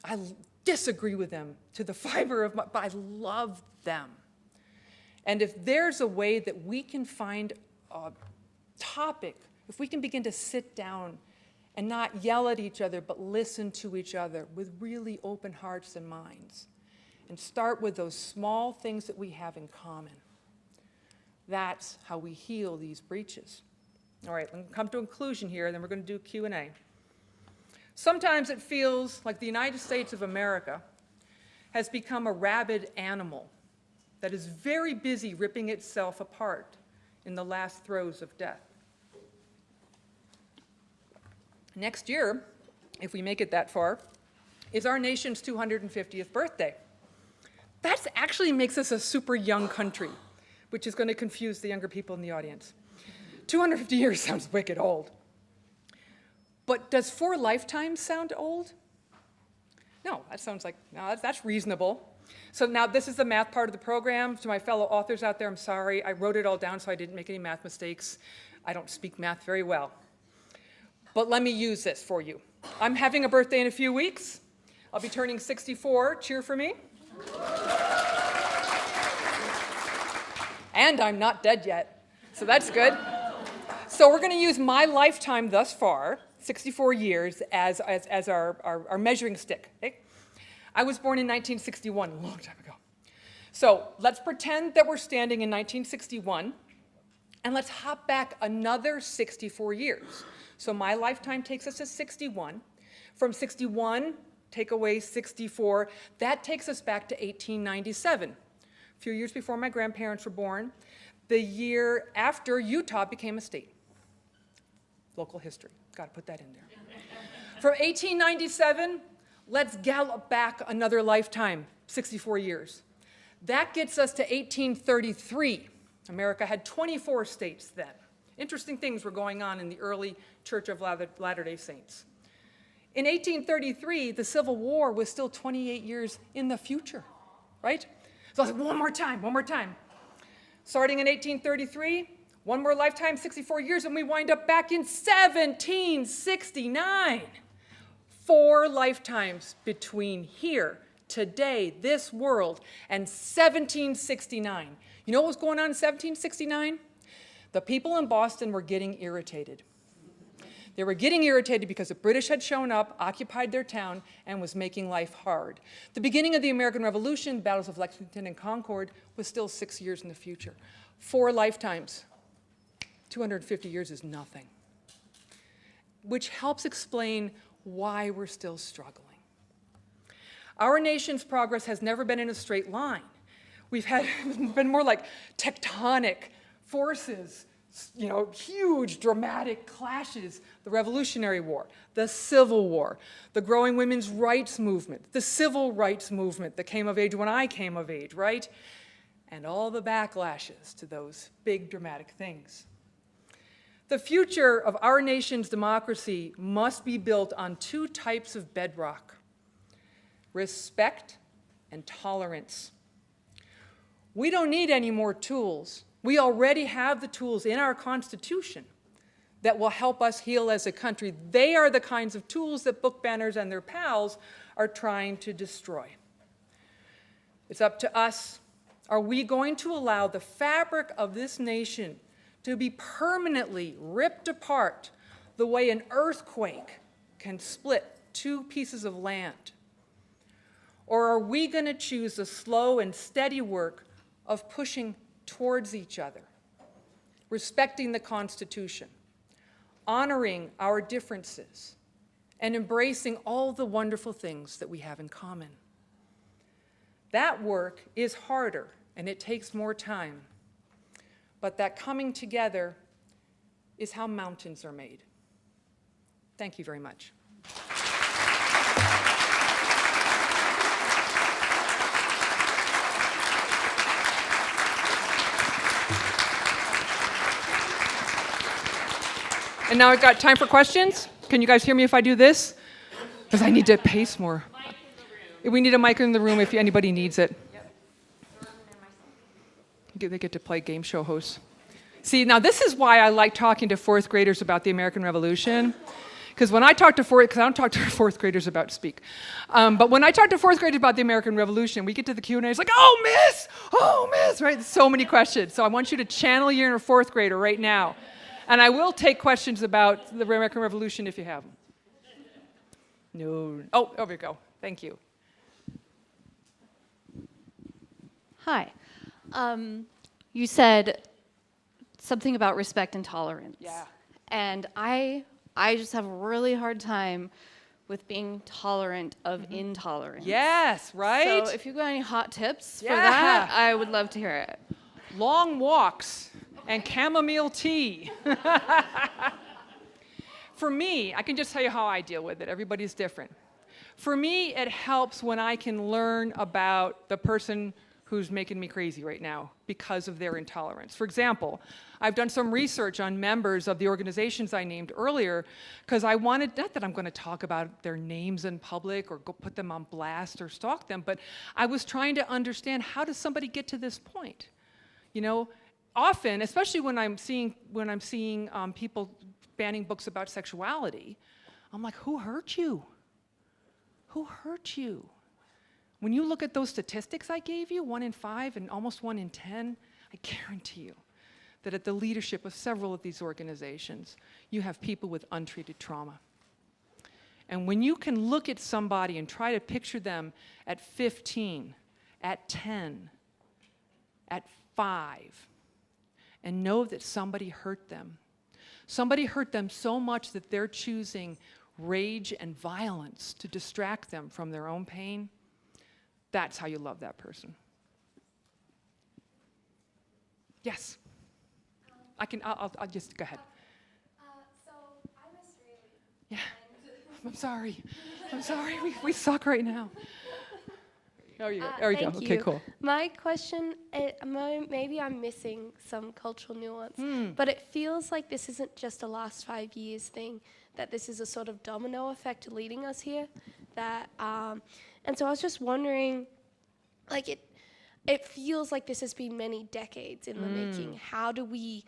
I disagree with them to the fiber of but I love them. And if there's a way that we can find a topic, if we can begin to sit down and not yell at each other, but listen to each other with really open hearts and minds, and start with those small things that we have in common, that's how we heal these breaches. All right, let's come to a conclusion here, and then we're going to do Q&A. Sometimes it feels like the United States of America has become a rabid animal that is very busy ripping itself apart in the last throes of death. Next year, if we make it that far, is our nation's 250th birthday. That actually makes us a super young country, which is going to confuse the younger people in the audience. 250 years sounds wicked old. But does 4 lifetimes sound old? No, that sounds like, no, that's reasonable. So now this is the math part of the program. To my fellow authors out there, I'm sorry. I wrote it all down so I didn't make any math mistakes. I don't speak math very well. But let me use this for you. I'm having a birthday in a few weeks. I'll be turning 64. Cheer for me. And I'm not dead yet, so that's good. So we're going to use my lifetime thus far, 64 years, as our measuring stick. Okay? I was born in 1961, a long time ago. So let's pretend that we're standing in 1961, and let's hop back another 64 years. So my lifetime takes us to 61. From 61, take away 64, that takes us back to 1897, a few years before my grandparents were born, the year after Utah became a state. Local history, got to put that in there. From 1897, let's gallop back another lifetime, 64 years. That gets us to 1833. America had 24 states then. Interesting things were going on in the early Church of Latter-day Saints. In 1833, the Civil War was still 28 years in the future, right? So I was like, one more time. Starting in 1833, one more lifetime, 64 years, and we wind up back in 1769. 4 lifetimes between here, today, this world, and 1769. You know what was going on in 1769? The people in Boston were getting irritated. They were getting irritated because the British had shown up, occupied their town, and was making life hard. The beginning of the American Revolution, the battles of Lexington and Concord, was still 6 years in the future. 4 lifetimes. 250 years is nothing. Which helps explain why we're still struggling. Our nation's progress has never been in a straight line. We've been more like tectonic forces, you know, huge dramatic clashes. The Revolutionary War, the Civil War, the growing women's rights movement, the civil rights movement that came of age when I came of age, right? And all the backlashes to those big dramatic things. The future of our nation's democracy must be built on 2 types of bedrock: respect and tolerance. We don't need any more tools. We already have the tools in our Constitution that will help us heal as a country. They are the kinds of tools that book banners and their pals are trying to destroy. It's up to us. Are we going to allow the fabric of this nation to be permanently ripped apart the way an earthquake can split 2 pieces of land? Or are we going to choose the slow and steady work of pushing towards each other, respecting the Constitution, honoring our differences, and embracing all the wonderful things that we have in common? That work is harder and it takes more time, but that coming together is how mountains are made. Thank you very much. And now I've got time for questions. Can you guys hear me if I do this? Because I need to pace more. We need a mic in the room if anybody needs it. They get to play game show hosts. See, now this is why I like talking to 4th graders about the American Revolution. Because when I talk to because I don't talk to 4th graders about speak. But when I talk to 4th graders about the American Revolution, we get to the Q&A, it's like, oh, miss, right? So many questions. So I want you to channel your inner 4th grader right now. And I will take questions about the American Revolution if you have them. No. Oh, there we go. Thank you. Hi. You said something about respect and tolerance. Yeah. And I just have a really hard time with being tolerant of intolerance. Yes, right? So if you've got any hot tips for Yeah. that, I would love to hear it. Long walks and chamomile tea. For me, I can just tell you how I deal with it. Everybody's different. For me, it helps when I can learn about the person who's making me crazy right now because of their intolerance. For example, I've done some research on members of the organizations I named earlier because I wanted, not that I'm going to talk about their names in public or go put them on blast or stalk them, but I was trying to understand, how does somebody get to this point? You know, often, especially when I'm seeing people banning books about sexuality, I'm like, who hurt you? Who hurt you? When you look at those statistics I gave you, 1 in 5 and almost 1 in 10, I guarantee you that at the leadership of several of these organizations, you have people with untreated trauma. And when you can look at somebody and try to picture them at 15, at 10, at 5, and know that somebody hurt them so much that they're choosing rage and violence to distract them from their own pain, that's how you love that person. Yes. I'll just, go ahead. So I'm Australian. Yeah. I'm sorry. We suck right now. There you go. Thank Okay, you. cool. My question, maybe I'm missing some cultural nuance, but it feels like this isn't just a last 5 years thing, that this is a sort of domino effect leading us here. And so I was just wondering, like it feels like this has been many decades in the making. How do we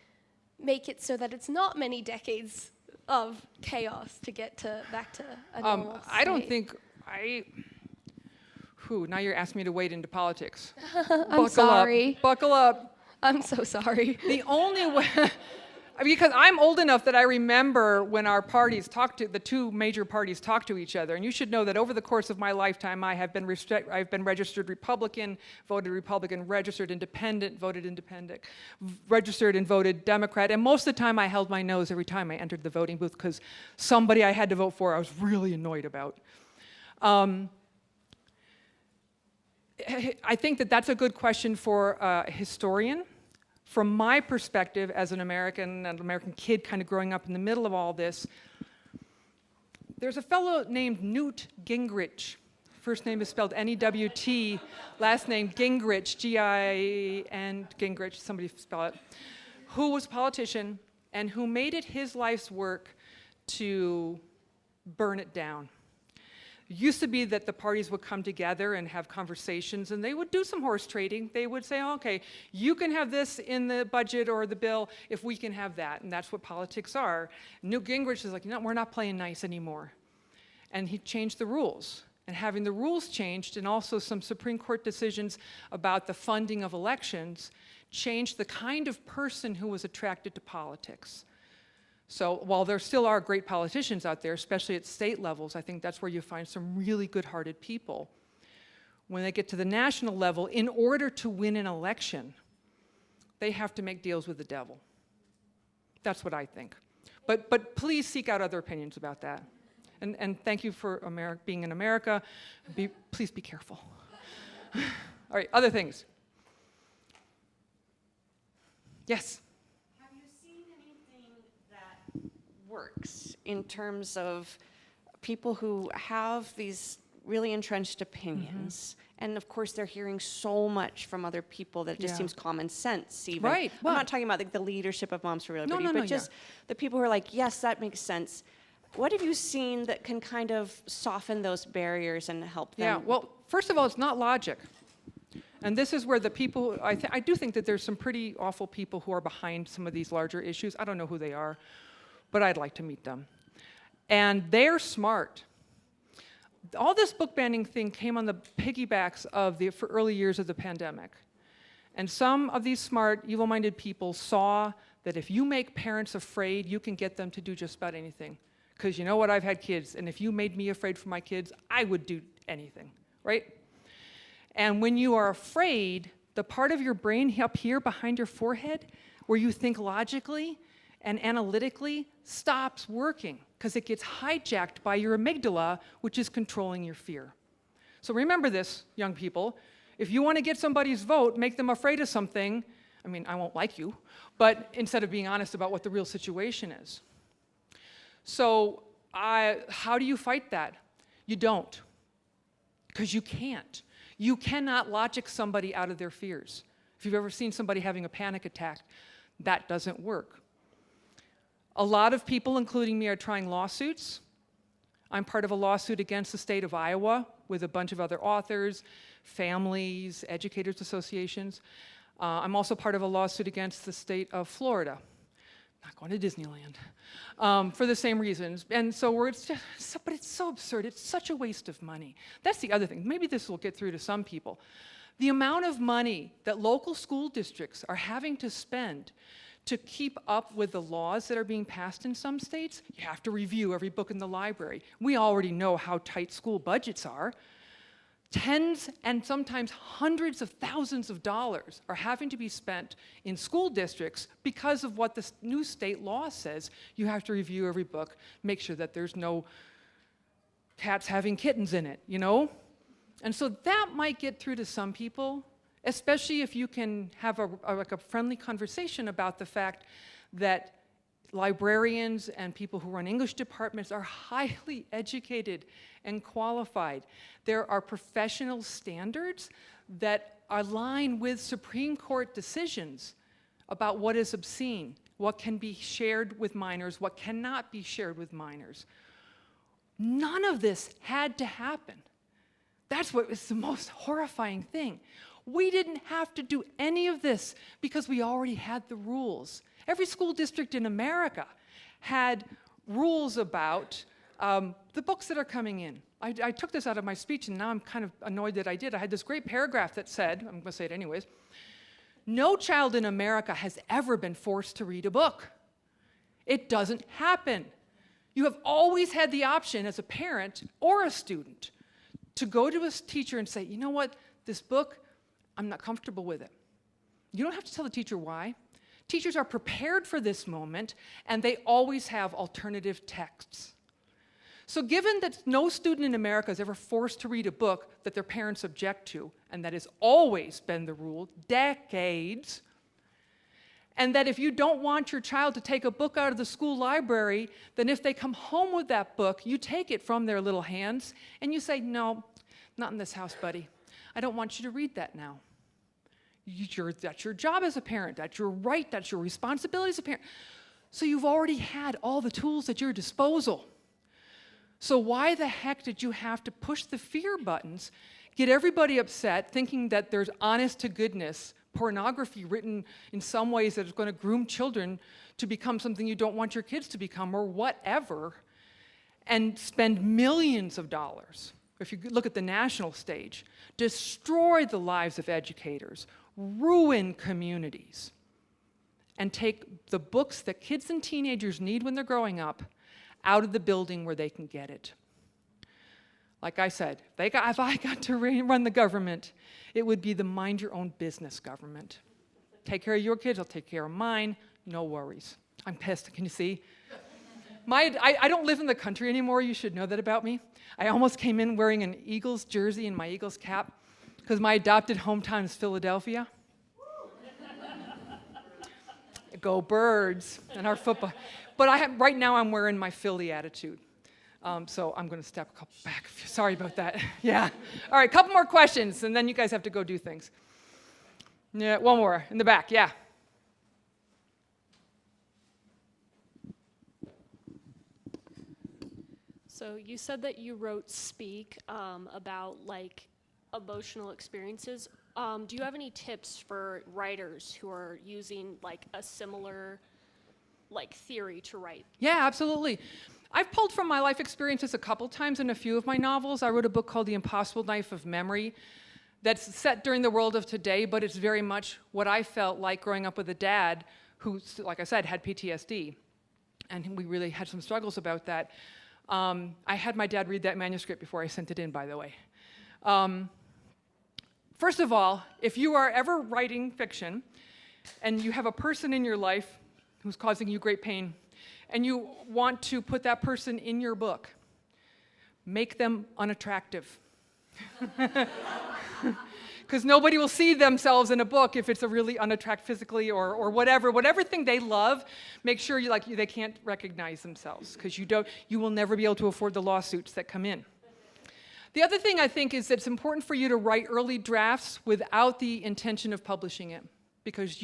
make it so that it's not many decades of chaos to get back to a normal I don't state? think now you're asking me to wade into politics. I'm sorry. Buckle up. I'm so sorry. The only way, because I'm old enough that I remember when our parties the two major parties talked to each other. And you should know that over the course of my lifetime, I've been registered Republican, voted Republican, registered Independent, voted Independent, registered and voted Democrat. And most of the time I held my nose every time I entered the voting booth because somebody I had to vote for I was really annoyed about. I think that that's a good question for a historian. From my perspective as an American kid kind of growing up in the middle of all this, there's a fellow named Newt Gingrich. First name is spelled N-E-W-T, last name Gingrich, G-I-N, Gingrich, somebody spell it, who was a politician and who made it his life's work to burn it down. It used to be that the parties would come together and have conversations, and they would do some horse trading. They would say, okay, you can have this in the budget or the bill if we can have that, and that's what politics are. Newt Gingrich is like, no, we're not playing nice anymore. And he changed the rules. And having the rules changed, and also some Supreme Court decisions about the funding of elections, changed the kind of person who was attracted to politics. So while there still are great politicians out there, especially at state levels, I think that's where you find some really good-hearted people. When they get to the national level, in order to win an election, they have to make deals with the devil. That's what I think. But please seek out other opinions about that. And thank you for being in America. Please be careful. All right, other things. Yes? Works in terms of people who have these really entrenched opinions, and of course they're hearing so much from other people that it just seems common sense even. Right. I'm not talking about like the leadership of Moms for Liberty, No, but just the people who are like, yes, that makes sense. What have you seen that can kind of soften those barriers and help them? Yeah, well, first of all, it's not logic. And this is where the people, I do think that there's some pretty awful people who are behind some of these larger issues. I don't know who they are, but I'd like to meet them. And they're smart. All this book banning thing came on the piggybacks of the early years of the pandemic. And some of these smart, evil-minded people saw that if you make parents afraid, you can get them to do just about anything. Because you know what, I've had kids, and if you made me afraid for my kids, I would do anything, right? And when you are afraid, the part of your brain up here behind your forehead, where you think logically and analytically, stops working because it gets hijacked by your amygdala, which is controlling your fear. So remember this, young people. If you want to get somebody's vote, make them afraid of something. I mean, I won't like you, but instead of being honest about what the real situation is. So how do you fight that? You don't, because you can't. You cannot logic somebody out of their fears. If you've ever seen somebody having a panic attack, that doesn't work. A lot of people, including me, are trying lawsuits. I'm part of a lawsuit against the state of Iowa with a bunch of other authors, families, educators associations. I'm also part of a lawsuit against the state of Florida. Not going to Disneyland, for the same reasons. And so but it's so absurd. It's such a waste of money. That's the other thing. Maybe this will get through to some people. The amount of money that local school districts are having to spend to keep up with the laws that are being passed in some states, you have to review every book in the library. We already know how tight school budgets are. Tens and sometimes hundreds of thousands of dollars are having to be spent in school districts because of what the new state law says. You have to review every book, make sure that there's no cats having kittens in it, you know? And so that might get through to some people, especially if you can have a friendly conversation about the fact that librarians and people who run English departments are highly educated and qualified. There are professional standards that align with Supreme Court decisions about what is obscene, what can be shared with minors, what cannot be shared with minors. None of this had to happen. That's what was the most horrifying thing. We didn't have to do any of this because we already had the rules. Every school district in America had rules about the books that are coming in. I took this out of my speech, and now I'm kind of annoyed that I did. I had this great paragraph that said, I'm going to say it anyways, no child in America has ever been forced to read a book. It doesn't happen. You have always had the option as a parent or a student to go to a teacher and say, you know what, this book, I'm not comfortable with it. You don't have to tell the teacher why. Teachers are prepared for this moment, and they always have alternative texts. So given that no student in America is ever forced to read a book that their parents object to, and that has always been the rule, decades, and that if you don't want your child to take a book out of the school library, then if they come home with that book, you take it from their little hands, and you say, no, not in this house, buddy. I don't want you to read that now. That's your job as a parent. That's your right. That's your responsibility as a parent. So you've already had all the tools at your disposal. So why the heck did you have to push the fear buttons, get everybody upset, thinking that there's honest to goodness pornography written in some ways that is going to groom children to become something you don't want your kids to become or whatever, and spend millions of dollars, if you look at the national stage, destroy the lives of educators, ruin communities, and take the books that kids and teenagers need when they're growing up out of the building where they can get it. Like I said, if I got to run the government, it would be the mind-your-own-business government. Take care of your kids, I'll take care of mine, no worries. I'm pissed, can you see? I don't live in the country anymore, you should know that about me. I almost came in wearing an Eagles jersey and my Eagles cap, because my adopted hometown is Philadelphia. Go Birds, and our football. But right now I'm wearing my Philly attitude. So I'm going to step a couple back. Sorry about that. Yeah. All right, couple more questions, and then you guys have to go do things. Yeah, one more in the back. Yeah. So you said that you wrote Speak about like emotional experiences. Do you have any tips for writers who are using like a similar like theory to write? Yeah, absolutely. I've pulled from my life experiences a couple times in a few of my novels. I wrote a book called The Impossible Knife of Memory that's set during the world of today, but it's very much what I felt like growing up with a dad who, like I said, had PTSD. And we really had some struggles about that. I had my dad read that manuscript before I sent it in, by the way. First of all, if you are ever writing fiction and you have a person in your life who's causing you great pain, and you want to put that person in your book, make them unattractive. Because nobody will see themselves in a book if it's a really unattractive physically or whatever thing they love. Make sure they can't recognize themselves, because you will never be able to afford the lawsuits that come in. The other thing I think is that it's important for you to write early drafts without the intention of publishing it, because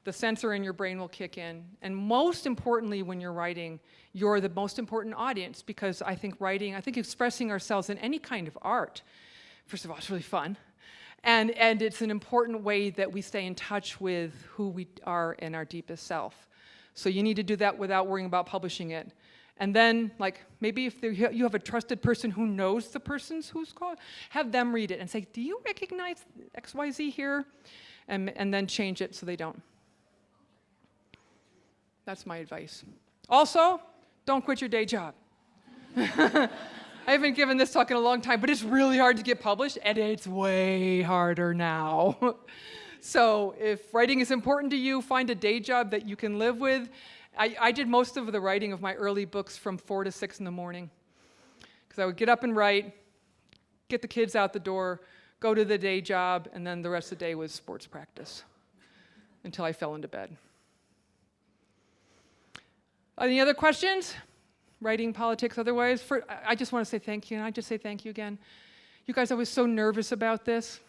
the censor in your brain will kick in. And most importantly, when you're writing, you're the most important audience, because I think expressing ourselves in any kind of art, first of all, it's really fun. And it's an important way that we stay in touch with who we are in our deepest self. So you need to do that without worrying about publishing it. And then, maybe if you have a trusted person who knows the person's who's called, have them read it and say, do you recognize XYZ here? And then change it so they don't. That's my advice. Also, don't quit your day job. I haven't given this talk in a long time, but it's really hard to get published, and it's way harder now. So if writing is important to you, find a day job that you can live with. I did most of the writing of my early books from 4 to 6 in the morning, because I would get up and write, get the kids out the door, go to the day job, and then the rest of the day was sports practice until I fell into bed. Any other questions? Writing, politics, otherwise? I just want to say thank you, and I just say thank you again. You guys, I was so nervous about this.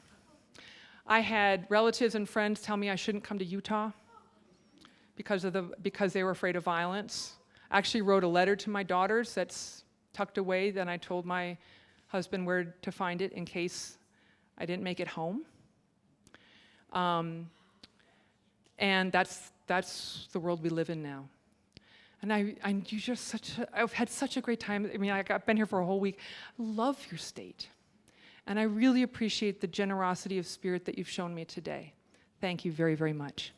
I had relatives and friends tell me I shouldn't come to Utah because they were afraid of violence. I actually wrote a letter to my daughters that's tucked away, then I told my husband where to find it in case I didn't make it home. And that's the world we live in now. And I've had such a great time. I mean, I've been here for a whole week. I love your state. And I really appreciate the generosity of spirit that you've shown me today. Thank you very, very much.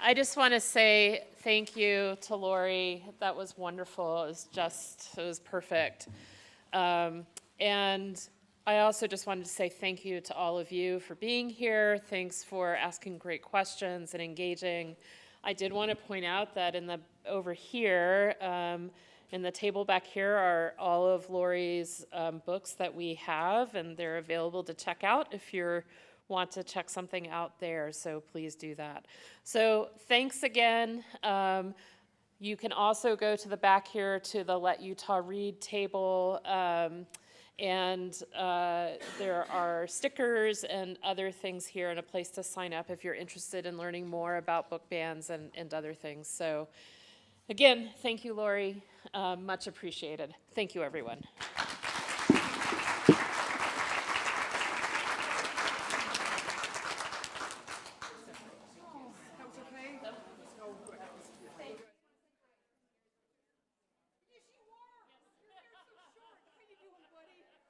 I just want to say thank you to Laurie. That was wonderful. It was perfect. And I also just wanted to say thank you to all of you for being here. Thanks for asking great questions and engaging. I did want to point out that over here, in the table back here are all of Laurie's books that we have, and they're available to check out if you're want to check something out there, so please do that. So thanks again. You can also go to the back here to the Let Utah Read table, and there are stickers and other things here and a place to sign up if you're interested in learning more about book bans and other things. So again, thank you, Laurie. Much appreciated. Thank you, everyone.